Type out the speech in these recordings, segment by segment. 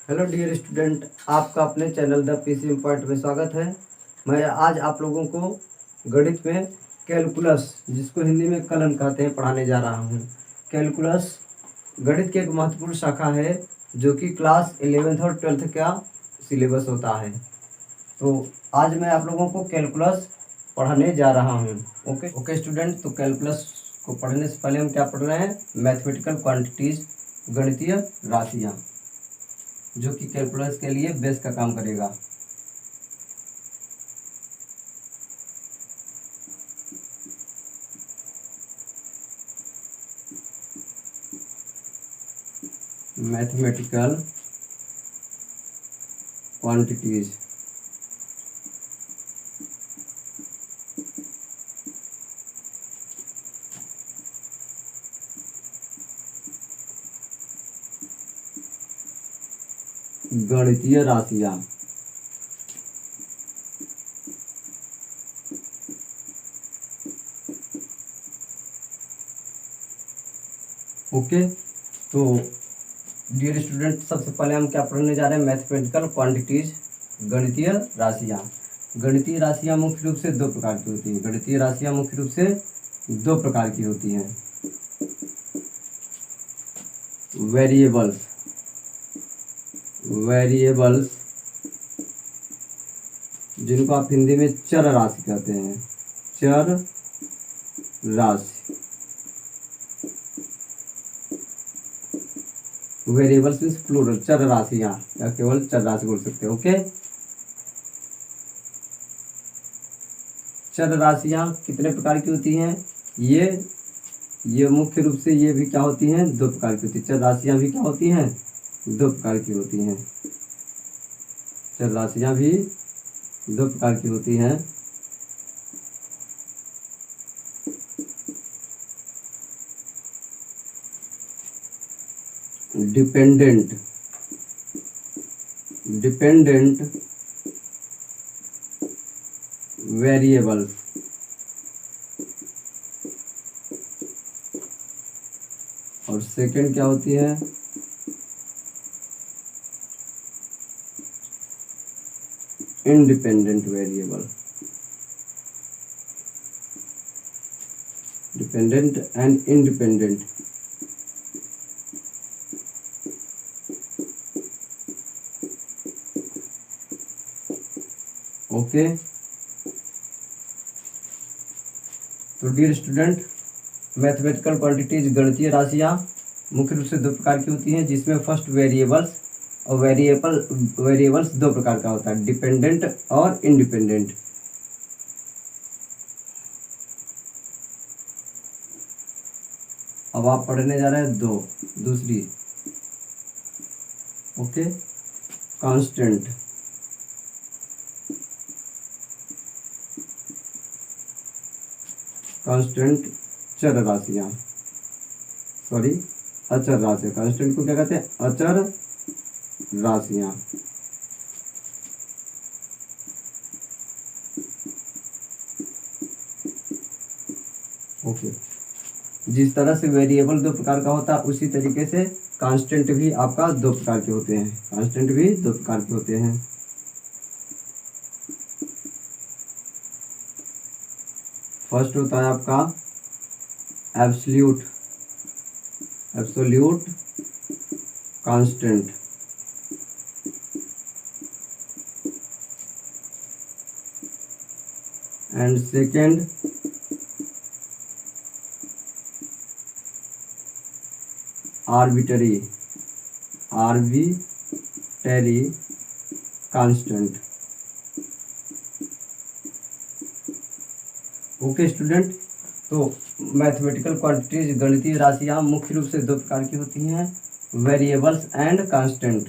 Hello dear student, आपका अपने channel the PCM point में स्वागत है। मैं आज आप लोगों को गणित में कैलकुलस, जिसको हिंदी में कलन कहते हैं, पढ़ाने जा रहा हूँ। कैलकुलस गणित की एक महत्वपूर्ण शाखा है जो कि क्लास 11th और 12th का सिलेबस होता है। तो आज मैं आप लोगों को कैलकुलस पढ़ाने जा रहा हूँ। ओके स्टूडेंट, तो कैलकुलस को पढ़ने से पहले हम क्या पढ़ रहे हैं? मैथमेटिकल क्वांटिटीज, गणितीय राशियाँ, जो कि कैलकुलस के लिए बेस का काम करेगा। मैथमेटिकल क्वांटिटीज, गणितीय राशियाँ। ओके, तो डियर स्टूडेंट, सबसे पहले हम क्या पढ़ने जा रहे हैं? मैथमेटिकल क्वांटिटीज, गणितीय राशियाँ। गणितीय राशियाँ मुख्य रूप से दो प्रकार की होती हैं। गणितीय राशियाँ मुख्य रूप से दो प्रकार की होती हैं। वेरिएबल्स, जिनको आप हिंदी में चर राशि कहते हैं। चर राशि, वेरिएबल्स मीन्स प्लूरल, चर राशियाँ, या केवल चर राशि बोल सकते हैं। ओके, चर राशियाँ कितने प्रकार की होती हैं? ये मुख्य रूप से ये भी क्या होती हैं? दो प्रकार की होती है। चर राशियाँ भी क्या होती हैं? दो प्रकार की होती हैं। चर राशियाँ भी दो प्रकार की होती हैं। डिपेंडेंट वेरिएबल्स, और सेकंड क्या होती है? Independent variable. Dependent and independent. Okay, तो डियर स्टूडेंट, मैथमेटिकल क्वांटिटीज, गणितीय राशियाँ मुख्य रूप से दो प्रकार की होती हैं, जिसमें फर्स्ट वेरिएबल्स, और वेरिएबल्स दो प्रकार का होता है, डिपेंडेंट और इंडिपेंडेंट। अब आप पढ़ने जा रहे हैं दूसरी। ओके, कांस्टेंट, चर राशियाँ, अचर राशियाँ। कांस्टेंट को क्या कहते हैं? अचर राशियाँ। ओके, जिस तरह से वेरिएबल दो प्रकार का होता है, उसी तरीके से कांस्टेंट भी आपका दो प्रकार के होते हैं। कांस्टेंट भी दो प्रकार के होते हैं। फर्स्ट होता है आपका absolute constant, and second arbitrary constant. Okay student, तो मैथमेटिकल क्वांटिटीज, गणितीय राशियाँ मुख्य रूप से दो प्रकार की होती हैं, variables and constant.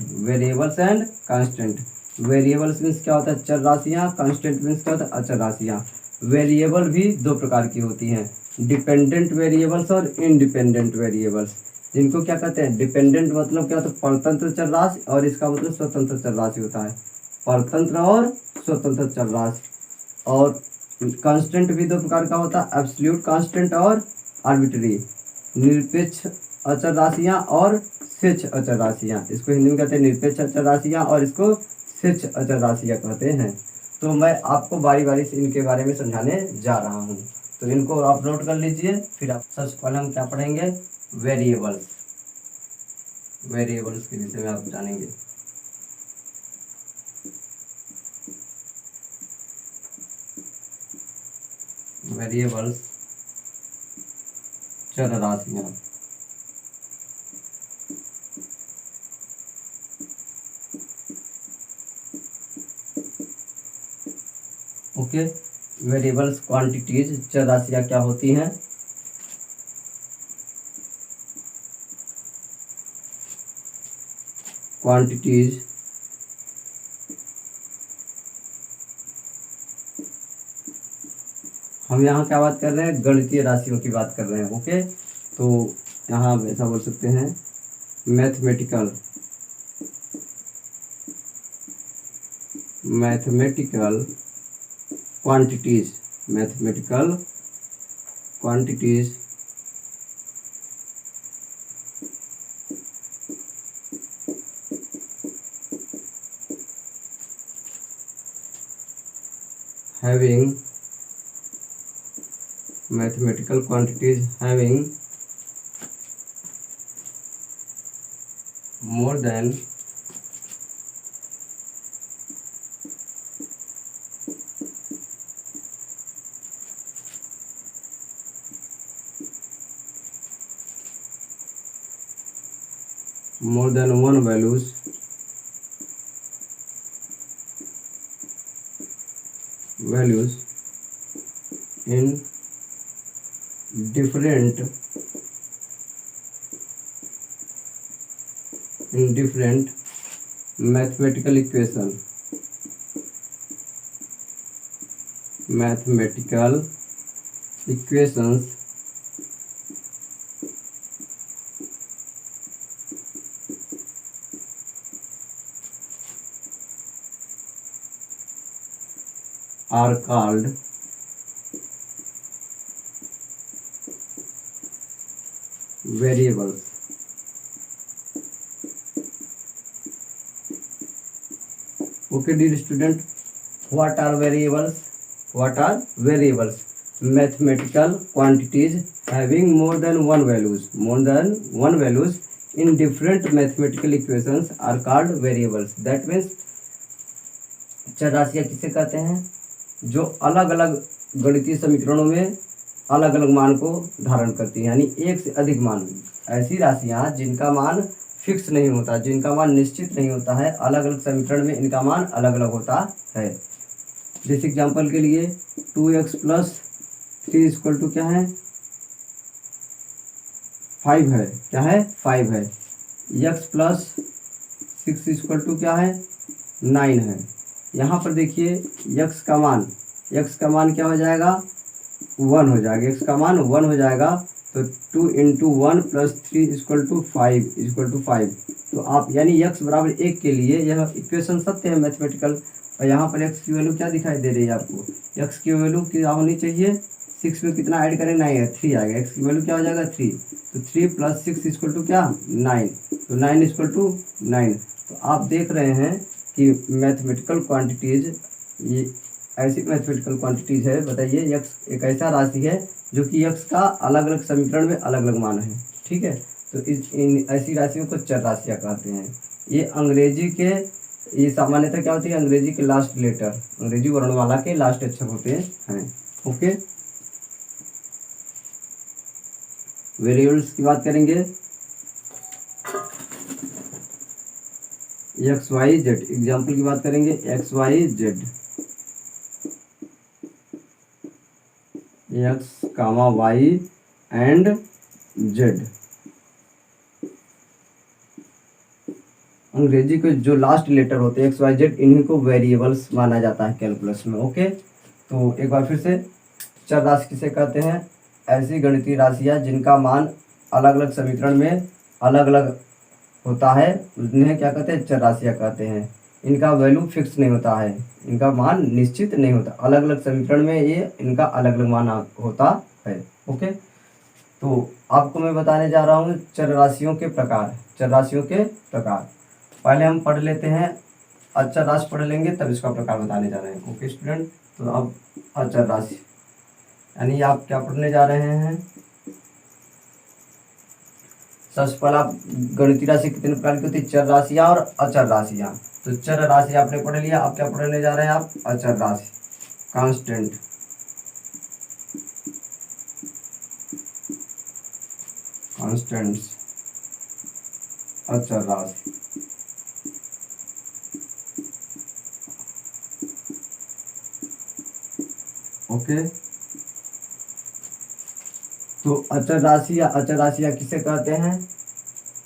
Variables means क्या होता है? चर राशियाँ। कांस्टेंट मीन्स क्या होता है? अचर राशियाँ। वेरिएबल भी दो प्रकार की होती हैं, डिपेंडेंट वेरिएबल्स और इंडिपेंडेंट वेरिएबल्स। जिनको क्या कहते हैं? डिपेंडेंट मतलब क्या होता है? परतंत्र चर राशि, और इसका मतलब स्वतंत्र चर राशि होता है। परतंत्र और स्वतंत्र चर राशि। और कांस्टेंट भी दो प्रकार का होता है, एब्सोल्यूट कांस्टेंट और आर्बिट्री, निरपेक्ष अचर राशियाँ और शीर्ष अचर राशियाँ, इसको हिंदी में कहते हैं निरपेक्ष अचर राशियाँ और इसको शीर्ष अचर राशियाँ कहते हैं। तो मैं आपको बारी बारी से इनके बारे में समझाने जा रहा हूँ, तो इनको आप नोट कर लीजिए। फिर आप सबसे पहले हम क्या पढ़ेंगे, वेरिएबल्स। वेरिएबल्स के विषय में आप जानेंगे। वेरिएबल्स चर राशियाँ। ओके, वेरिएबल्स क्वांटिटीज चर राशियाँ क्या होती हैं। क्वांटिटीज हम यहाँ क्या बात कर रहे हैं, गणितीय राशियों की बात कर रहे हैं। ओके, तो यहाँ ऐसा बोल सकते हैं mathematical quantities, mathematical quantities having mathematical quantities having more than one values in different mathematical equations are called variables। Okay dear student, what are variables? Mathematical quantities having more than one values in different mathematical equations are called variables। That means चर राशियाँ किसे कहते हैं, जो अलग अलग गणितीय समीकरणों में अलग अलग मान को धारण करती है, यानी एक से अधिक मान। ऐसी राशियाँ जिनका मान फिक्स नहीं होता, जिनका मान निश्चित नहीं होता है, अलग अलग समीकरण में इनका मान अलग अलग होता है। जैसे एग्जांपल के लिए 2x + 3 = क्या है, 5 है। क्या है, 5 है। x + 6 = क्या है, 9 है। यहाँ पर देखिए x का मान क्या हो जाएगा, 1 हो जाएगा। x का मान 1 हो जाएगा, तो 2 × 1 + 3 = 5। तो आप यानी x बराबर 1 के लिए यह इक्वेशन सत्य है मैथमेटिकल। और यहाँ पर x की वैल्यू क्या दिखाई दे रही है आपको, x की वैल्यू क्या होनी चाहिए, 6 में कितना ऐड करें, 9 है, 3 आएगा। x की वैल्यू क्या हो जाएगा, 3। तो 3 + 6 = क्या, 9। तो 9 = 9। तो आप देख रहे हैं कि मैथमेटिकल क्वांटिटीज, ये ऐसी मैथमेटिकल क्वांटिटीज है। बताइए, x एक ऐसा राशि है जो कि x का अलग अलग समीकरण में अलग अलग मान है। ठीक है, तो इन ऐसी राशियों को चर राशियाँ कहते हैं। ये सामान्यतः क्या होती है, अंग्रेजी के लास्ट लेटर, अंग्रेजी वर्णमाला के लास्ट अक्षर होते हैं। ओके, वेरिएबल्स की बात करेंगे। एक्स वाई जेड, एग्जाम्पल की बात करेंगे, X Y Z, X comma Y and Z. अंग्रेजी के जो लास्ट लेटर होते हैं एक्स वाई जेड, इन्हीं को वेरिएबल्स माना जाता है कैलकुलस में। ओके, तो एक बार फिर से, चर राशि किसे कहते हैं, ऐसी गणितीय राशियाँ जिनका मान अलग अलग समीकरण में अलग अलग होता है, उन्हें क्या कहते हैं, चर राशियाँ कहते हैं। इनका वैल्यू फिक्स नहीं होता है, इनका मान निश्चित नहीं होता, अलग अलग समीकरण में ये इनका अलग अलग मान होता है। ओके, तो आपको मैं बताने जा रहा हूँ चर राशियों के प्रकार। चर राशियों के प्रकार। पहले हम पढ़ लेते हैं, अचर राशि पढ़ लेंगे तब इसका प्रकार बताने जा रहे हैं। ओके स्टूडेंट, तो अब अचर राशि यानी आप क्या पढ़ने जा रहे हैं। सबसे पहले आप गणितीय राशि कितने प्रकार की होती है, चर राशियां और अचर राशियां। तो चर राशि आपने पढ़ लिया, अब क्या पढ़ने जा रहे हैं आप, अचर राशि, कांस्टेंट, कांस्टेंट्स, अचर राशि। ओके, तो अचर राशि या अचर राशियां किसे कहते हैं,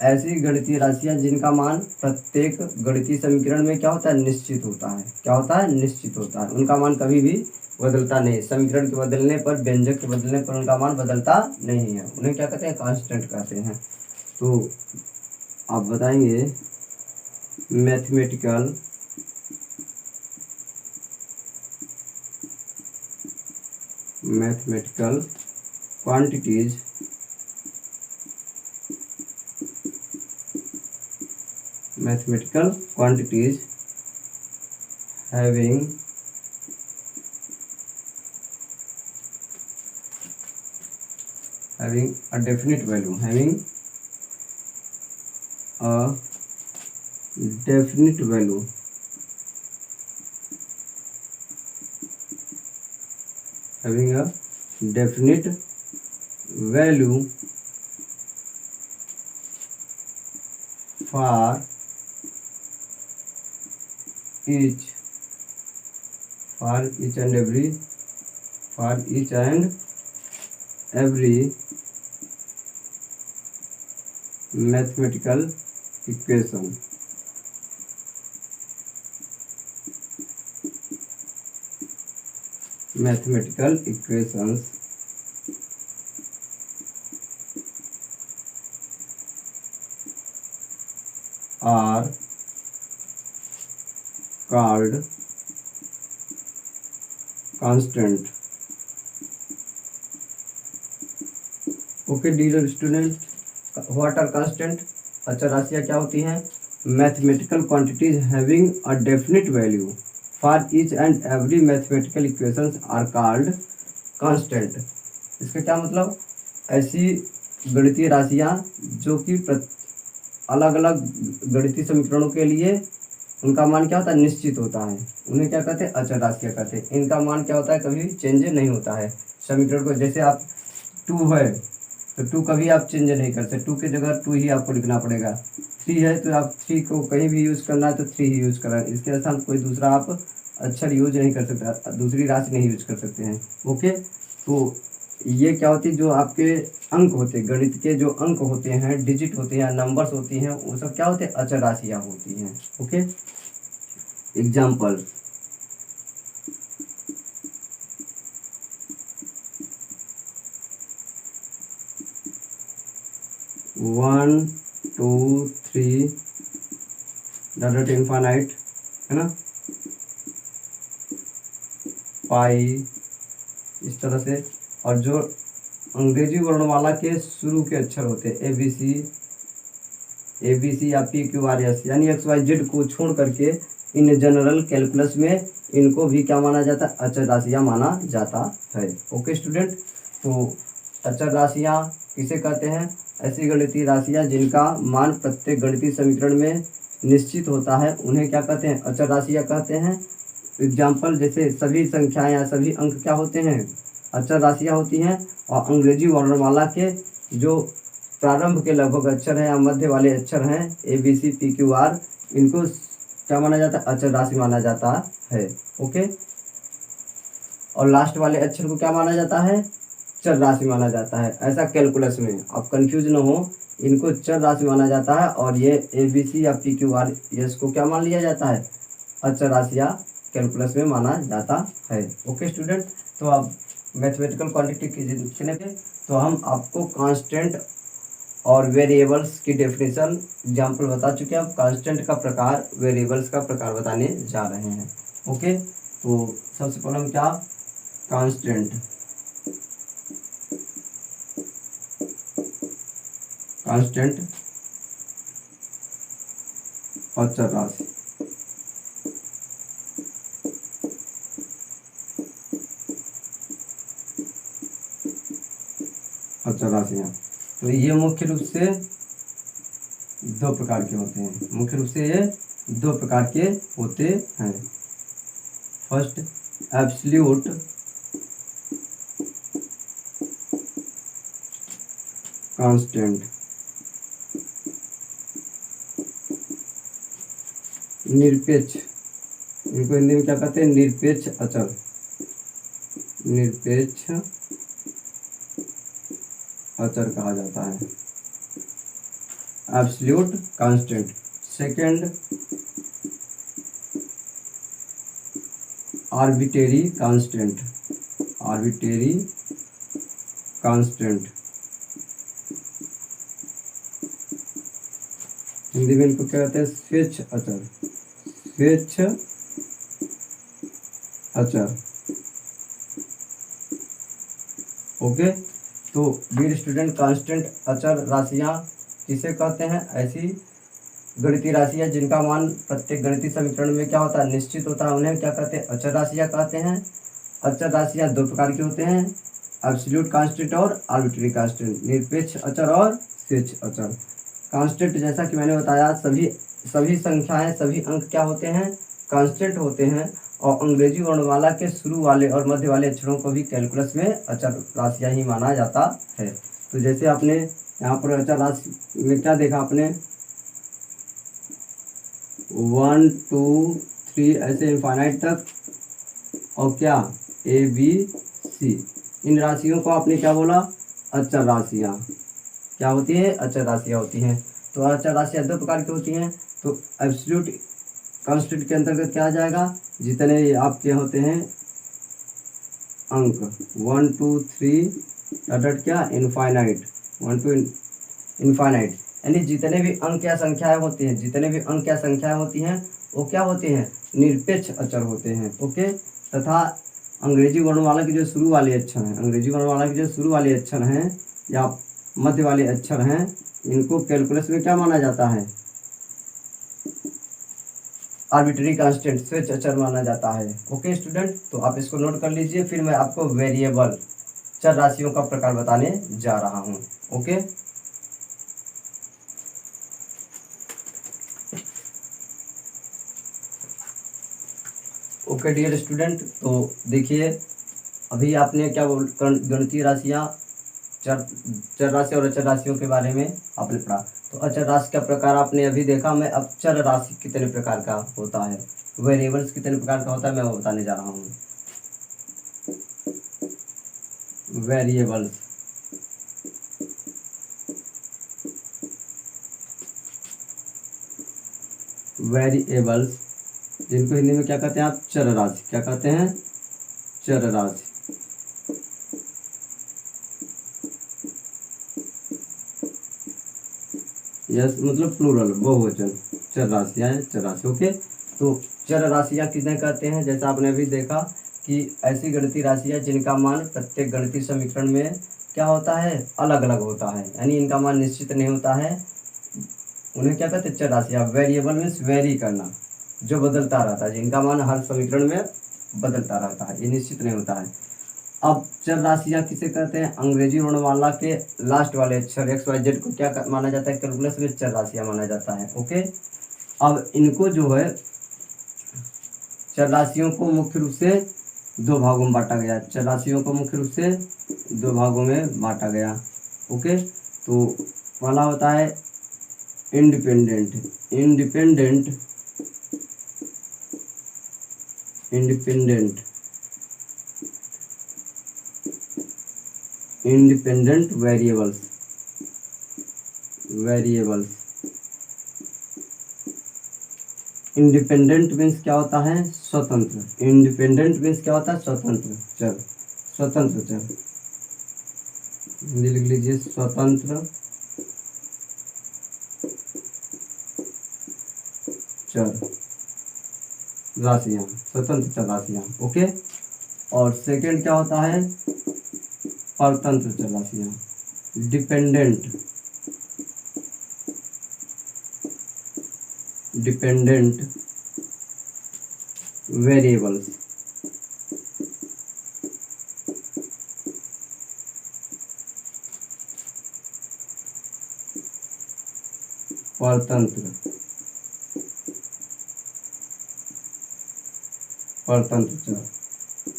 ऐसी गणितीय राशियां जिनका मान प्रत्येक गणितीय समीकरण में क्या होता है, निश्चित होता है। क्या होता है, निश्चित होता है। उनका मान कभी भी बदलता नहीं, समीकरण के बदलने पर, व्यंजक के बदलने पर उनका मान बदलता नहीं है। उन्हें क्या कहते हैं, कांस्टेंट कहते हैं। तो आप बताएंगे mathematical quantities having a definite value, having a definite value, having a definite value for each and every mathematical equation, mathematical equations are called constant. Okay dear student, what are constant? अचर राशियाँ क्या होती हैं, mathematical quantities having a definite value for each and every mathematical equations are called constant. इसका क्या मतलब, ऐसी गणितीय राशियाँ जो कि अलग अलग गणितीय समीकरणों के लिए उनका मान क्या होता है, निश्चित होता है, उन्हें क्या कहते हैं, अचर राशियाँ कहते हैं। इनका मान क्या होता है, कभी चेंज नहीं होता है समीकरण को। जैसे आप 2 है तो 2 कभी आप चेंज नहीं कर सकते, 2 की जगह 2 ही आपको लिखना पड़ेगा। 3 है तो आप 3 को कहीं भी यूज़ करना है तो 3 ही यूज़ करना है, इसके साथ कोई दूसरा आप अक्षर यूज नहीं कर सकते, दूसरी राशि नहीं यूज कर सकते हैं। ओके, तो ये क्या होती है, जो आपके अंक होते हैं, गणित के जो अंक होते हैं, डिजिट होते हैं, नंबर्स होती हैं, वो सब क्या होते हैं, अचर राशियाँ होती हैं। Okay, example, one two three infinite है ना, पाई, इस तरह से। और जो अंग्रेजी वर्णमाला के शुरू के अक्षर होते हैं, ए बी सी या पी क्यू आर एस, यानी एक्स वाई जेड को छोड़ करके इन जनरल कैलकुलस में इनको भी क्या माना जाता है, अचर राशियाँ माना जाता है। ओके स्टूडेंट, तो अचर राशियाँ किसे कहते हैं, ऐसी गणितीय राशियाँ जिनका मान प्रत्येक गणितीय समीकरण में निश्चित होता है, उन्हें क्या कहते हैं, अचर राशियाँ कहते हैं। एग्जाम्पल, जैसे सभी संख्याएं या सभी अंक क्या होते हैं, अचर राशियाँ होती हैं। और अंग्रेजी वर्णमाला के जो प्रारंभ के लगभग अक्षर हैं या मध्य वाले अक्षर हैं, A B C P Q R, इनको क्या माना जाता है, अचर राशि माना जाता है। ओके, और लास्ट वाले अक्षर को क्या माना जाता है, चर राशि माना जाता है। ऐसा कैलकुलस में आप कंफ्यूज न हो, इनको चर राशि माना जाता है, और ये ए बी सी या पी क्यू आर इसको क्या मान लिया जाता है, अचर राशियाँ कैलकुलस में माना जाता है। ओके स्टूडेंट, तो अब मैथमेटिकल क्वांटिटी की जितने पे, तो हम आपको कांस्टेंट और वेरिएबल्स की डेफिनेशन एग्जाम्पल बता चुके हैं। अब कांस्टेंट का प्रकार, वेरिएबल्स का प्रकार बताने जा रहे हैं। ओके, तो सबसे पहले हम क्या, कांस्टेंट, अचर राशि। अचर राशियाँ, तो ये मुख्य रूप से दो प्रकार के होते हैं। मुख्य रूप से ये दो प्रकार के होते हैं। फर्स्ट, एब्सोल्यूट कांस्टेंट, निरपेक्ष, इनको हिंदी में क्या कहते हैं? निरपेक्ष अचर, निरपेक्ष अचर कहा जाता है, absolute constant. Second, arbitrary constant, arbitrary constant, Hindi में इनको क्या कहते हैं? स्वेच्छ अचर, स्वेच्छ अचर। ओके, तो डियर स्टूडेंट, कांस्टेंट अचर राशियां किसे कहते हैं? ऐसी गणितीय राशियां जिनका मान प्रत्येक गणितीय समीकरण में क्या होता है? निश्चित होता है, उन्हें क्या कहते हैं? अचर राशियां कहते हैं। अचर राशियां दो प्रकार की होते हैं, एब्सोल्यूट कांस्टेंट और आर्बिट्रेरी कांस्टेंट, निरपेक्ष अचर और स्वेच्छ अचर। कांस्टेंट, जैसा कि मैंने बताया, सभी संख्याएं, सभी अंक क्या होते हैं? कांस्टेंट होते हैं। और अंग्रेजी वर्णमाला के शुरू वाले और मध्य वाले अक्षरों को भी कैलकुलस में अचर राशियां ही माना जाता है। तो जैसे आपने यहाँ पर अचर राशि में क्या देखा आपने? 1 2 3 ऐसे इनफाइनाइट तक, और क्या? ABC, इन राशियों को आपने क्या बोला? अचर राशियाँ। क्या होती है? अचर राशियाँ होती हैं। तो अचर राशियाँ दो प्रकार की होती हैं। तो एब्सोल्यूट कांस्टेंट के अंतर्गत क्या आ जाएगा? जितने आपके होते हैं अंक 1 2 3 डॉट क्या? इनफाइनाइट, 1 2 इनफाइनाइट, यानी जितने भी अंक या संख्याएं होती हैं, जितने भी अंक या संख्याएं होती हैं, वो क्या होते हैं? निरपेक्ष अचर होते हैं। ओके, तथा अंग्रेजी वर्णमाला के जो शुरू वाले अक्षर हैं, अंग्रेजी वर्णमाला के जो शुरू वाले अक्षर हैं या मध्य वाले अक्षर हैं, इनको कैलकुलस में क्या माना जाता है? आर्बिट्रेरी कांस्टेंट, स्वेच्छ अचर माना जाता है। ओके स्टूडेंट, तो आप इसको नोट कर लीजिए। फिर मैं आपको वेरिएबल, चर राशियों का प्रकार बताने जा रहा हूँ। ओके, ओके डियर स्टूडेंट, तो देखिए, अभी आपने क्या गणितीय राशियाँ, चर राशि और अचर राशियों के बारे में आपने पढ़ा। तो अचर राशि का प्रकार आपने अभी देखा। मैं अब चर राशि कितने प्रकार का होता है, वेरिएबल्स कितने प्रकार का होता है, मैं वो बताने जा रहा हूँ। वेरिएबल्स, वेरिएबल्स जिनको हिंदी में क्या कहते हैं आप? चर राशि। क्या कहते हैं? चर राशि। यस, मतलब प्लूरल, बहुवचन, चर राशियाँ, चर राशि। ओके, तो चर राशियाँ कितने कहते हैं? जैसा आपने अभी देखा कि ऐसी गणितीय राशियाँ जिनका मान प्रत्येक गणितीय समीकरण में क्या होता है? अलग अलग होता है, यानी इनका मान निश्चित नहीं होता है, उन्हें क्या कहते हैं? चर राशियाँ। वेरिएबल मीन्स वेरी करना, जो बदलता रहता है, जिनका मान हर समीकरण में बदलता रहता है, ये निश्चित नहीं होता है। अब चर राशियाँ किसे कहते हैं? अंग्रेजी वर्णमाला के लास्ट वाले अक्षर XYZ को क्या माना जाता है? कैलकुलस में चर राशियाँ माना जाता है। ओके, अब इनको जो है, चर राशियों को मुख्य रूप से दो भागों में बांटा गया। चर राशियों को मुख्य रूप से दो भागों में बांटा गया। ओके, तो पहला होता है independent, independent, independent, independent variables, variables. Independent means क्या होता है? स्वतंत्र। इंडिपेंडेंट मीन्स क्या होता है? स्वतंत्र चर, स्वतंत्र चर, हिंदी लिख लीजिए, स्वतंत्र चर राशियाँ, स्वतंत्र चर राशियाँ। ओके, और सेकंड क्या होता है? परतंत्र चर राशियाँ, डिपेंडेंट, डिपेंडेंट वेरिएबल्स। परतंत्र चर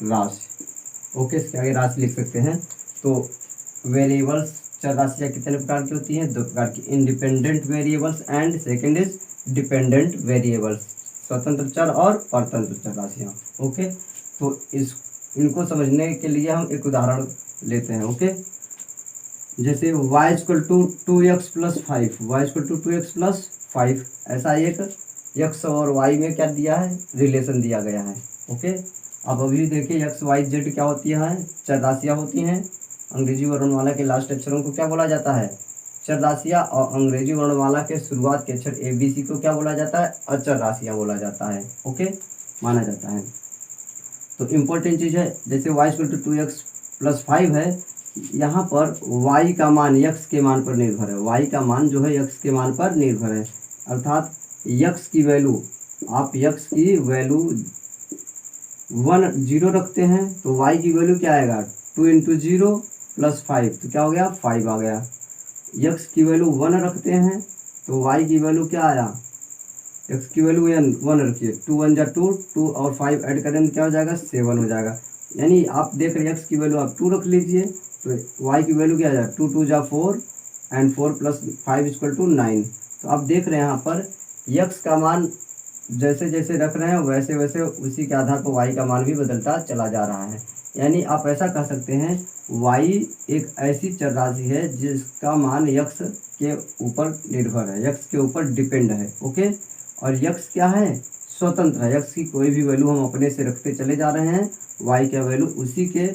राशि। ओके, इसके आगे राशि लिख सकते हैं। तो वेरिएबल्स चर राशियाँ कितने प्रकार की होती हैं? दो प्रकार की, independent variables and second is dependent variables, स्वतंत्र चर और परतंत्र चर राशियाँ। ओके, तो इनको समझने के लिए हम एक उदाहरण लेते हैं। ओके, जैसे y equal to 2x plus 5, Y equal to 2x plus 5, ऐसा एक x और y में क्या दिया है? रिलेशन दिया गया है। ओके, अब अभी देखिए x y z क्या होती है? चर राशियाँ होती हैं। अंग्रेजी वर्णमाला के लास्ट अक्षरों को क्या बोला जाता है? चर राशियाँ। और अंग्रेजी वर्णमाला के शुरुआत के अक्षर ABC को क्या बोला जाता है? अचर राशियाँ बोला जाता है। ओके, माना जाता है। तो इम्पोर्टेंट चीज़ है, जैसे y equal to 2x plus 5 है, यहाँ पर y का मान x के मान पर निर्भर है। y का मान जो है x के मान पर निर्भर है, अर्थात x की वैल्यू, आप x की वैल्यू 0 रखते हैं तो y की वैल्यू क्या आएगा? 2 इंटू 0 प्लस 5, तो क्या हो गया? 5 आ गया। x की वैल्यू 1 रखते हैं तो y की वैल्यू क्या आया? x की वैल्यू 1 रखिए, 2 1 जा 2, 2 और 5 ऐड करें तो क्या हो जाएगा? 7 हो जाएगा। यानी आप देख रहे हैं x की वैल्यू आप 2 रख लीजिए तो y की वैल्यू क्या आ जाएगा? 2 2 जा 4 एंड 4 प्लस 5 इक्वल टू 9। तो आप देख रहे हैं यहाँ पर x का मान जैसे जैसे रख रहे हैं वैसे वैसे उसी के आधार पर y का मान भी बदलता चला जा रहा है। यानी आप ऐसा कह सकते हैं y एक ऐसी चर राशि है जिसका मान x के ऊपर निर्भर है, x के ऊपर डिपेंड है। ओके, और x क्या है? स्वतंत्र है। x की कोई भी वैल्यू हम अपने से रखते चले जा रहे हैं, y का वैल्यू उसी के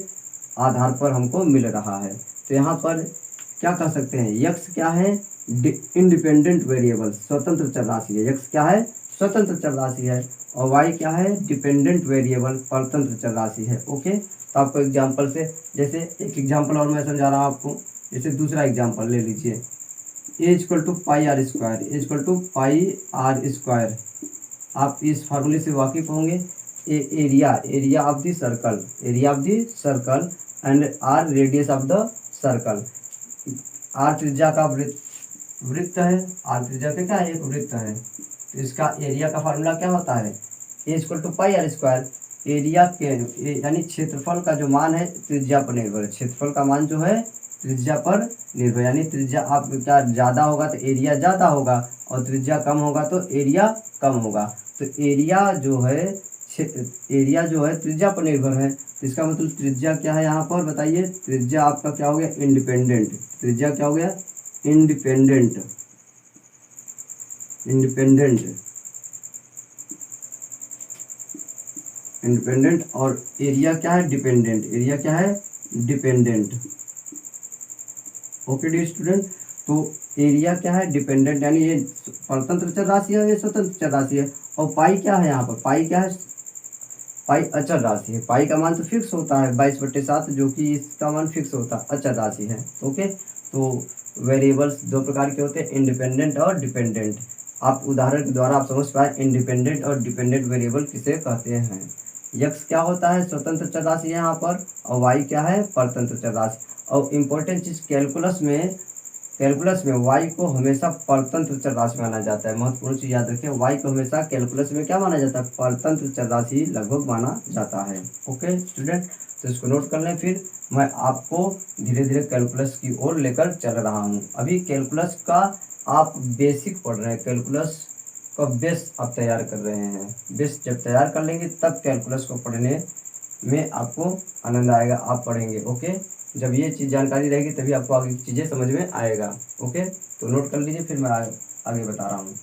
आधार पर हमको मिल रहा है। तो यहाँ पर क्या कह सकते हैं? x क्या है? इंडिपेंडेंट वेरिएबल, स्वतंत्र चर राशि है। x क्या है? स्वतंत्र चर राशि है। और y क्या है? डिपेंडेंट वेरिएबल, परतंत्र चर राशि है। ओके, तो आपको एग्जांपल से, जैसे एक एग्जांपल और मैं समझा रहा हूँ आपको। जैसे दूसरा एग्जांपल ले लीजिए, a equal to pi r square, A equal to pi r square. आप इस फार्मूले से वाकिफ होंगे। Area of the circle, area of the circle and r radius of the circle. R त्रिज्या का वृत्त है, आर त्रिज्या का क्या है? एक वृत्त है। तो इसका एरिया का फार्मूला क्या होता है? A equal to pi r square. Area के यानी क्षेत्रफल का जो मान है त्रिज्या पर निर्भर है। क्षेत्रफल का मान जो है त्रिज्या पर निर्भर, यानी त्रिज्या आप क्या ज़्यादा होगा तो एरिया ज़्यादा होगा और त्रिज्या कम होगा तो एरिया कम होगा। तो एरिया जो है त्रिज्या पर निर्भर है। तो इसका मतलब त्रिज्या क्या है यहाँ पर बताइए? त्रिज्या आपका क्या हो गया? इंडिपेंडेंट। त्रिज्या क्या हो गया? इंडिपेंडेंट। और एरिया क्या है? डिपेंडेंट। एरिया क्या है? डिपेंडेंट। ओके डी स्टूडेंट, तो एरिया क्या है? डिपेंडेंट, यानी ये परतंत्र चर राशि है, ये स्वतंत्र चर राशि है। और पाई क्या है यहाँ पर? पाई क्या है? पाई अचर राशि है। पाई का मान तो फिक्स होता है 22/7, जो कि इसका मान फिक्स होता है, अचर राशि है। ओके, तो वेरिएबल्स दो प्रकार के होते हैं, इंडिपेंडेंट और डिपेंडेंट। आप उदाहरण के द्वारा आप समझ पाए इंडिपेंडेंट और डिपेंडेंट वेरिएबल किसे कहते हैं। यक्स क्या होता है? स्वतंत्र चर राशि है यहाँ पर, और वाई क्या है? परतंत्र चर राशि। और इम्पोर्टेंट चीज़ कैलकुलस में y को हमेशा परतंत्र चर राशि माना जाता है। महत्वपूर्ण चीज़ याद रखें, y को हमेशा कैलकुलस में क्या माना जाता है? परतंत्र चर राशि लगभग माना जाता है। ओके स्टूडेंट, तो इसको नोट कर लें। फिर मैं आपको धीरे धीरे कैलकुलस की ओर लेकर चल रहा हूँ। अभी कैलकुलस का आप बेसिक पढ़ रहे हैं, कैलकुलस का बेस आप तैयार कर रहे हैं। बेस जब तैयार कर लेंगे तब कैलकुलस को पढ़ने में आपको आनंद आएगा, आप पढ़ेंगे। ओके, जब ये चीज़ जानकारी रहेगी तभी आपको आगे की चीज़ें समझ में आएगा। ओके, तो नोट कर लीजिए, फिर मैं आगे बता रहा हूँ।